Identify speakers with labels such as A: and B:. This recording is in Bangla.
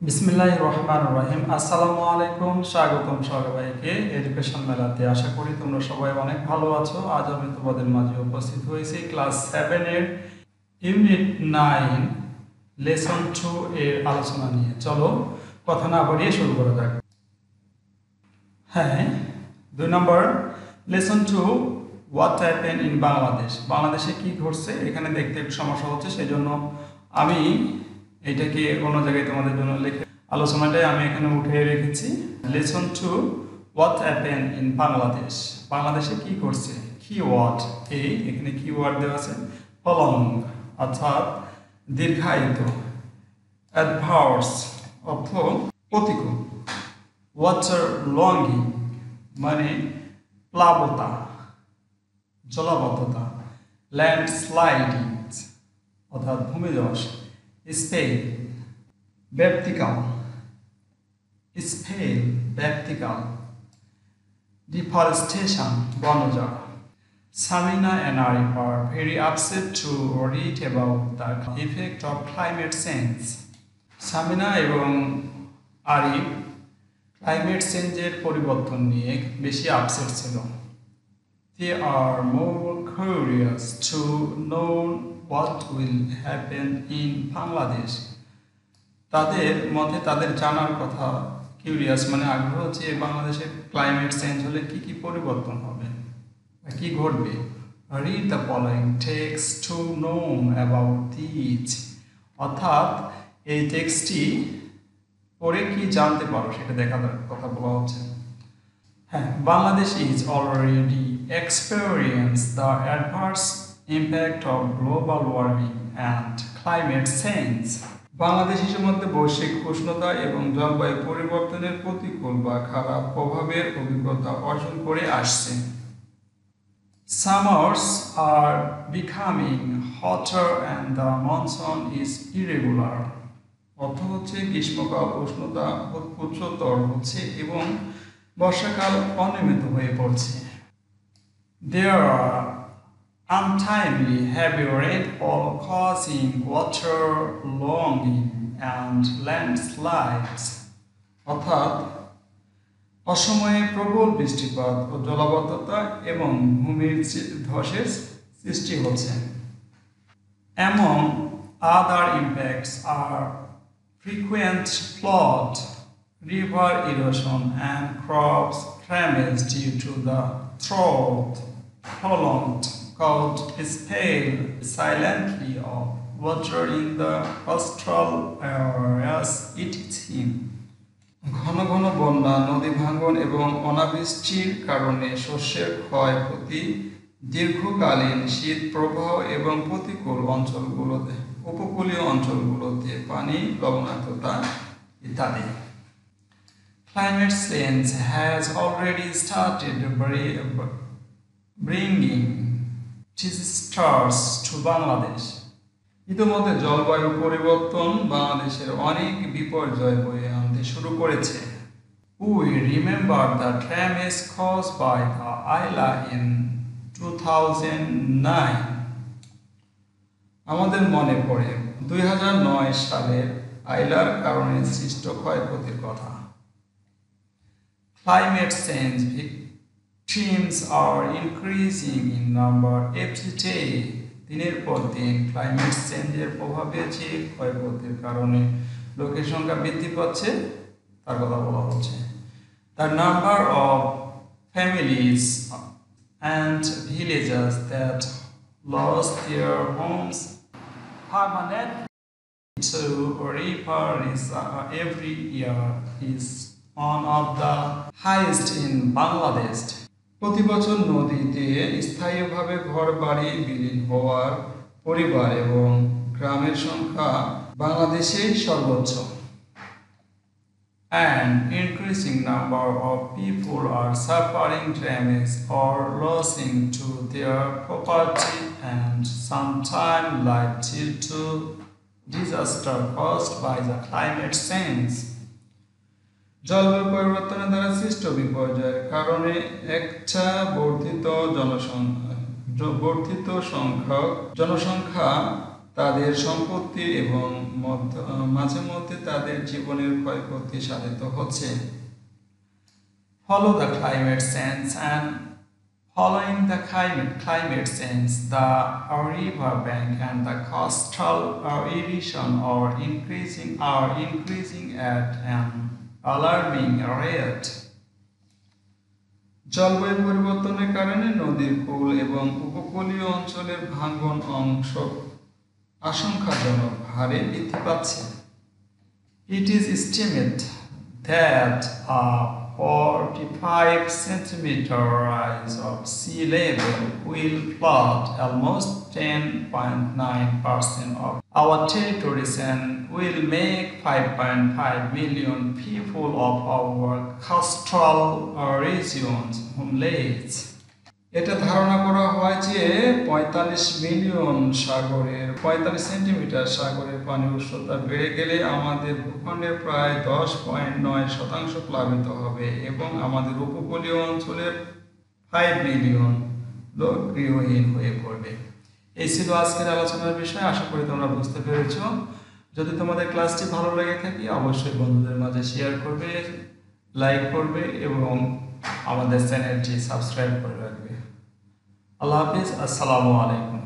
A: বিসমিল্লাহির রহমানির রহিম। আসসালামু আলাইকুম, স্বাগতম সবাইকে এডুকেশন মেলাতে। আশা করি তোমরা সবাই অনেক ভালো আছো। আজ আমি তোমাদের মাঝে উপস্থিত হয়েছি ক্লাস 7 এর ইউনিট 9 লেসন 2 এর আলোচনা নিয়ে। চলো কথা না বাড়িয়ে শুরু করা যাক। হ্যাঁ, 2 নম্বর lesson 2 what happen in Bangladesh. বাংলাদেশে কি ঘটছে এখানে দেখতে একটু সমস্যা হচ্ছে, সেই জন্য আমি এটাকে অন্য জায়গায় তোমাদের জন্য লিখে আলোচনাটাই আমি এখানে উঠে রেখেছি। Lesson 2 what happen in Bangladesh. বাংলাদেশে কি করছে, কিওয়ার্ড এখানে কিওয়ার্ড দেওয়া আছে। প্রলং অর্থাৎ দীর্ঘায়িত, অ্যাডভার্স অর্থ প্রতিকূল, ওয়াটার লঙ্গিং মানে প্লাবতা, জলাবদ্ধতা, ল্যান্ডস্লাইডিং অর্থাৎ ভূমিধস, spell vertical, spell vertical, deforestation বনজার। Samina and Arif are very upset to read about the effect of climate change. Samina এবং আরিফ ক্লাইমেট চেঞ্জের পরিবর্তন নিয়ে বেশি আপসেট ছিল। They are more curious to know what will happen in Bangladesh. তাদের মতে তাদের জানার কথা, কিউরিয়াস মানে আগ্রহ, যে বাংলাদেশে ক্লাইমেট চেঞ্জ হলে কি কি পরিবর্তন হবে বা কি ঘটবে। Read the following text to know about this, অর্থাৎ এই টেক্সটটি পড়ে কি জানতে পারো সেটা দেখার কথা বলা হচ্ছে। হ্যাঁ, Bangladesh is already experience the adverse impact of global warming and climate change. Bangladesh ইতিমধ্যে বৈশ্বিক উষ্ণতা এবং জলবায়ু পরিবর্তনের প্রতিকূল বা খারাপ প্রভাবের অভিজ্ঞতা অর্জন করে আসছে। Summers are becoming hotter and the monsoon is irregular. অর্থ হচ্ছে গ্রীষ্মকাল উষ্ণতা উচ্চতর হচ্ছে এবং বর্ষাকাল অনিয়মিত হয়ে পড়ছে। There are untimely heavy rainfall causing waterlogging and landslides, অর্থাৎ অসময়ে প্রবল বৃষ্টিপাত ও জলাবদ্ধতা এবং ভূমির ধসের সৃষ্টি হচ্ছে। Among other impacts are frequent flood, river erosion and crops damage due to the drought, prolonged cold spell silently of water in the coastal areas, etc. ঘন ঘন বন্যা, নদী ভাঙ্গন এবং অনাবৃষ্টির কারণে শস্যের ক্ষয়ক্ষতি, দীর্ঘকালীন শীত প্রবাহ এবং প্রতিকূল অঞ্চলগুলোতে উপকূলীয় অঞ্চলগুলোতে পানি লবণাক্ততা ইত্যাদি। Climate change has already started bringing disasters to Bangladesh. ইতিমধ্যে জলবায়ু পরিবর্তন বাংলাদেশের অনেক বিপর্যয় বয়ে আনতে শুরু করেছে। We remember the damage caused by the Ayla in 2009. আমাদের মনে পড়ে 2009 সালের আইলার কারণে সৃষ্ট ক্ষয়ক্ষতির কথা। Climate change victims are increasing in number every day. দিনের পর দিন ক্লাইমেট চেঞ্জের প্রভাবে যে ক্ষয়ক্ষতির কারণে লোকের সংখ্যা বৃদ্ধি পাচ্ছে তার কথা বলা হচ্ছে। The number of families and villages that lost their homes permanently to river every year is one of the highest in Bangladesh. প্রতি বছর নদীতে স্থায়ীভাবে ঘর বাড়ি বিলীন হওয়ার পরিবার এবং গ্রামের সংখ্যা বাংলাদেশে সর্বোচ্চ। An increasing number of people are suffering damage or losing to their property and sometimes life due to disaster caused by the climate change. জলবায়ু পরিবর্তনের দ্বারা সৃষ্ট বিপর্যয়ের কারণে একটা বর্ধিত সংখ্যক জনসংখ্যা তাদের সম্পত্তি এবং মাঝে মধ্যে তাদের জীবনের ক্ষয়ক্ষতি সাধিত হচ্ছে। Follow the climate change and following the climate change, the river bank and the coastal erosion are increasing at an alarming rate. জলবায়ু পরিবর্তনের কারণে নদীর কূল এবং উপকূলীয় অঞ্চলের ভাঙন অংশ আশঙ্কাজনক হারে বৃদ্ধি পাচ্ছে। It is estimated that a 45 centimeter rise of sea level will flood almost 10.9% of our territories and will make 5.5 million people of our coastal regions homeless. এটা ধারণা করা হয় যে 45 সেন্টিমিটার সাগরের পানির উষ্ণতা বেড়ে গেলে আমাদের ভূখণ্ডের প্রায় 10.9% প্লাবিত হবে এবং আমাদের উপকূলীয় অঞ্চলের 5 মিলিয়ন লোক গৃহহীন হয়ে পড়বে। এই ছিল আজকের আলোচনার বিষয়। আশা করি তোমরা বুঝতে পেরেছ। যদি তোমাদের ক্লাসটি ভালো লেগে থাকে অবশ্যই বন্ধুদের মাঝে শেয়ার করবে, লাইক করবে এবং আমাদের চ্যানেলটি সাবস্ক্রাইব করে রাখবে। আল্লাহ হাফিজ। আসসালামু আলাইকুম।